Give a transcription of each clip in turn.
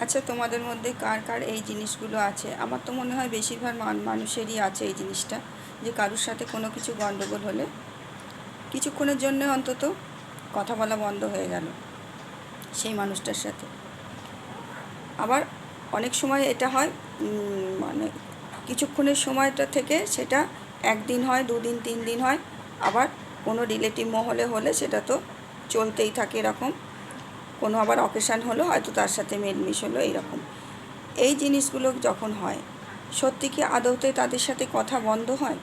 আচ্ছা, তোমাদের মধ্যে কার কার এই জিনিসগুলো আছে? আমার তো মনে হয় বেশিরভাগ মানুষেরই আছে এই জিনিসটা, যে কারোর সাথে কোনো কিছু গণ্ডগোল হলে কিছুক্ষণের জন্য অন্তত কথা বলা বন্ধ হয়ে গেল সেই মানুষটার সাথে। আবার অনেক সময় এটা হয়, মানে কিছুক্ষণের সময়টা থেকে সেটা একদিন হয়, দুদিন, 3 দিন হয়। আবার কোনো রিলেটিভ মহলে হলে সেটা তো চলতেই থাকে এরকম। কোনো আবার অকেশান হলো, হয়তো তার সাথে মেলমিশ হলো, এইরকম। এই জিনিসগুলো যখন হয়, সত্যি কি আদৌতে তাদের সাথে কথা বন্ধ হয়?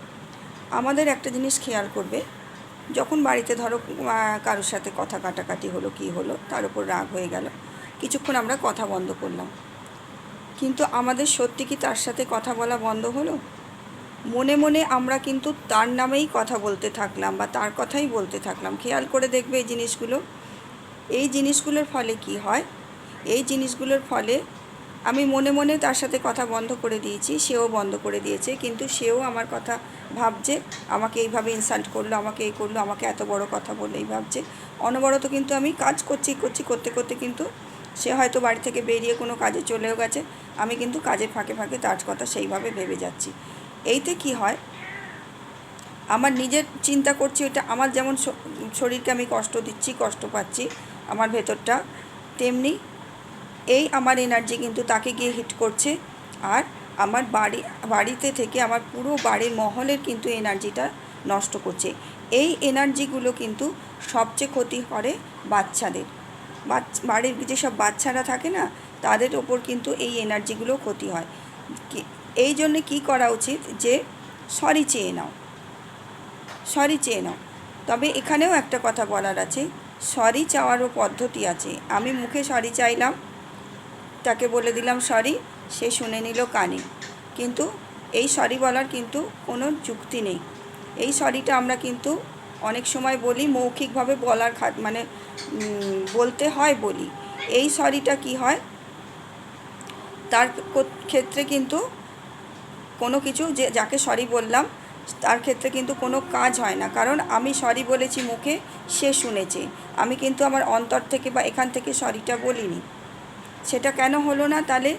আমাদের একটা জিনিস খেয়াল করবে, যখন বাড়িতে ধরো কারোর সাথে কথা কাটাকাটি হলো, কি হলো, তার উপর রাগ হয়ে গেল, কিছুক্ষণ আমরা কথা বন্ধ করলাম, কিন্তু আমাদের সত্যি কি তার সাথে কথা বলা বন্ধ হলো? মনে মনে আমরা কিন্তু তার নামেই কথা বলতে থাকলাম বা তার কথাই বলতে থাকলাম। খেয়াল করে দেখবে এই জিনিসগুলো। এই জিনিসগুলোর ফলে কি হয়? এই জিনিসগুলোর ফলে আমি মনে মনে তার সাথে কথা বন্ধ করে দিয়েছি, সেও বন্ধ করে দিয়েছে, কিন্তু সেও আমার কথা ভাবছে, আমাকে এইভাবে ইনসাল্ট করলো, আমাকে এই করলো, আমাকে এত বড় কথা বলে এই ভাবছে। অনবরত কিন্তু আমি কাজ করতে করতে কিন্তু সে হয়তো বাড়ি থেকে বেরিয়ে কোনো কাজে চলেও গেছে, আমি কিন্তু কাজের ফাঁকে ফাঁকে তার কথা সেইভাবে ভেবে যাচ্ছি। এইতে কি হয়, আমার নিজের চিন্তা করছি, ওইটা আমার যেমন শরীরকে আমি কষ্ট দিচ্ছি, কষ্ট পাচ্ছি আমার ভেতরটা, তেমনি এই আমার এনার্জি কিন্তু তাকে গিয়ে হিট করছে। আর আমার বাড়িতে থেকে আমার পুরো বাড়ির মহলের কিন্তু এনার্জিটা নষ্ট করছে। এই এনার্জিগুলো কিন্তু সবচেয়ে ক্ষতি করে বাচ্চাদের। বাড়ির যেসব বাচ্চারা থাকে না, তাদের ওপর কিন্তু এই এনার্জিগুলো ক্ষতি হয়। এই জন্যে কী করা উচিত, যে সরি চেয়ে নাও, সরি চেয়ে নাও। তবে এখানেও একটা কথা বলার আছে, সরি চাওয়ারও পদ্ধতি আছে। আমি মুখে সরি চাইলাম, তাকে বলে দিলাম সরি, সে শুনে নিল কানে, কিন্তু এই সরি বলার কিন্তু কোনো যুক্তি নেই। এই সরিটা আমরা কিন্তু অনেক সময় বলি মৌখিকভাবে, বলার মানে বলতে হয় বলি। এই সরিটা কি হয়, তার ক্ষেত্রে কিন্তু কোনো কিছু, যে যাকে সরি বললাম তার ক্ষেত্রে কিন্তু কোনো কাজ হয় না, কারণ আমি সরি বলেছি মুখে, সে শুনেছে, আমি কিন্তু আমার অন্তর থেকে বা এখান থেকে সরিটা বলিনি। সেটা কেন হলো না? তাহলে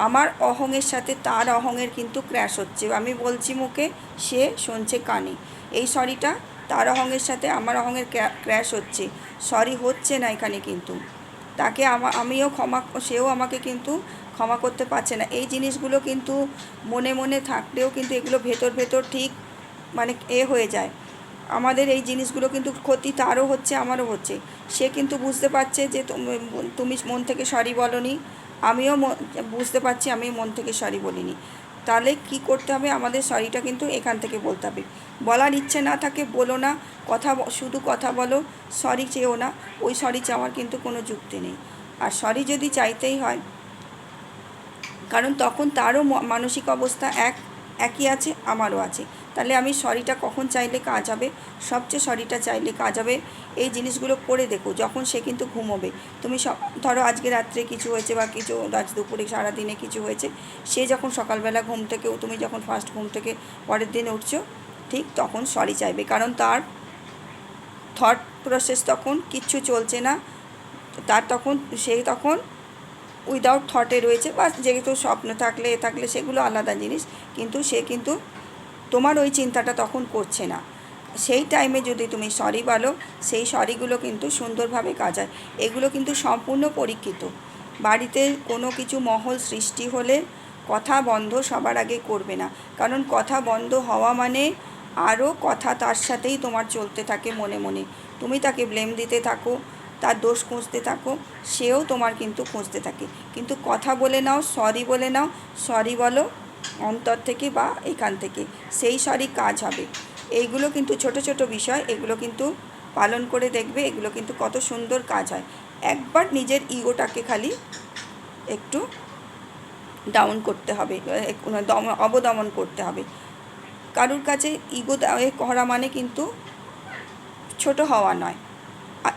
আমার অহংয়ের সাথে তার অহংয়ের কিন্তু ক্র্যাশ হচ্ছে। আমি বলছি মুখে, সে শুনছে কানে। এই সরিটা তার অহংয়ের সাথে আমার অহংয়ের ক্র্যাশ হচ্ছে, সরি হচ্ছে না এখানে কিন্তু। তাকে আমিও ক্ষমা, সেও আমাকে কিন্তু ক্ষমা করতে পারছে না। এই জিনিসগুলো কিন্তু মনে মনে থাকলেও কিন্তু এগুলো ভেতর ভেতর ঠিক মানে হয়ে যায়। আমাদের এই জিনিসগুলো কিন্তু ক্ষতি তারও হচ্ছে, আমারও হচ্ছে। সে কিন্তু বুঝতে পারছে যে তুমি মন থেকে সরি বলোনি, আমিও বুঝতে পারছি আমি মন থেকে সরি বলিনি। তাহলে কি করতে হবে, আমাদের সরিটা কিন্তু এখান থেকে বলতে হবে। বলার ইচ্ছে না থাকে বলো না, শুধু কথা বলো, সরি চেয়েও না। ওই সরি চাওয়ার কিন্তু কোনো যুক্তি নেই। আর সরি যদি চাইতেই হয়, কারণ তখন তারও মানসিক অবস্থা একই আছে, আমারও আছে। তাহলে আমি সরিটা কখন চাইলে কাজ হবে? সবচেয়ে সরিটা চাইলে কাজ হবে এই জিনিসগুলো করে দেখো, যখন সে কিন্তু ঘুমোবে। তুমি ধরো আজকে রাত্রে কিছু হয়েছে বা কিছু আজ দুপুরে সারাদিনে কিছু হয়েছে, সে যখন সকালবেলা ঘুম থেকেও, তুমি যখন ফার্স্ট ঘুম থেকে পরের দিন উঠছো, ঠিক তখন সরি চাইবে, কারণ তার থট প্রসেস তখন কিচ্ছু চলছে না। তার তখন তখন উইদাউট থটে রয়েছে, বা যেহেতু স্বপ্ন থাকলে থাকলে সেগুলো আলাদা জিনিস, কিন্তু সে কিন্তু তোমার ওই চিন্তাটা তখন করছে না। সেই টাইমে যদি তুমি সরি বলো, সেই সরিগুলো কিন্তু সুন্দরভাবে কাজ হয়। এগুলো কিন্তু সম্পূর্ণ পরীক্ষিত। বাড়িতে কোনো কিছু মহল সৃষ্টি হলে কথা বন্ধ সবার আগে করবে না, কারণ কথা বন্ধ হওয়া মানে আরও কথা তার সাথেই তোমার চলতে থাকে মনে মনে। তুমি তাকে ব্লেম দিতে থাকো, তার দোষ খুঁজতে থাকো, সেও তোমার কিন্তু খুঁজতে থাকে। কিন্তু কথা বলে নাও, সরি বলে নাও, সরি বলো অন্তর থেকে বা এখান থেকে, সেই সরি কাজ হবে। এইগুলো কিন্তু ছোট ছোট বিষয়, এগুলো কিন্তু পালন করে দেখবে, এগুলো কিন্তু কত সুন্দর কাজ হয়। একবার নিজের ইগোটাকে খালি একটু ডাউন করতে হবে, অবদমন করতে হবে। কারুর কাছে ইগো করা মানে কিন্তু ছোট হওয়া নয়,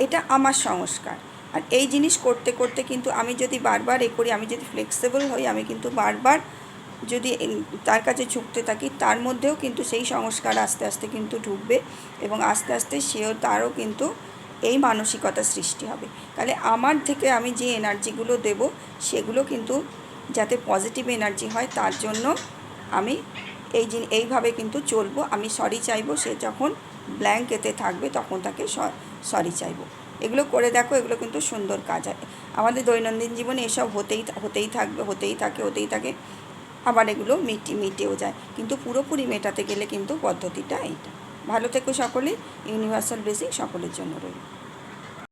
এটা আমার সংস্কার। আর এই জিনিস করতে করতে কিন্তু আমি যদি বারবার করি, আমি যদি ফ্লেক্সিবল হই, আমি কিন্তু বারবার যদি তার কাছে ঝুঁকতে থাকি, তার মধ্যেও কিন্তু সেই সংস্কার আস্তে আস্তে কিন্তু ঢুকবে, এবং আস্তে আস্তে তারও কিন্তু এই মানসিকতা সৃষ্টি হবে। তাহলে আমার থেকে আমি যে এনার্জিগুলো দেব সেগুলো কিন্তু যাতে পজিটিভ এনার্জি হয়, তার জন্য আমি এইভাবে কিন্তু চলবো। আমি সরি চাইবো, সে যখন ব্ল্যাঙ্ক এতে থাকবে তখন তাকে সরি চাইবো। এগুলো করে দেখো, এগুলো কিন্তু সুন্দর কাজ হয়। আমাদের দৈনন্দিন জীবনে এসব হতেই থাকে, আবার এগুলো মিটেও যায়, কিন্তু পুরোপুরি মেটাতে গেলে কিন্তু পদ্ধতিটা এইটা। ভালো থেকো সকলে। ইউনিভার্সাল ব্লেসিং সকলের জন্য রইল।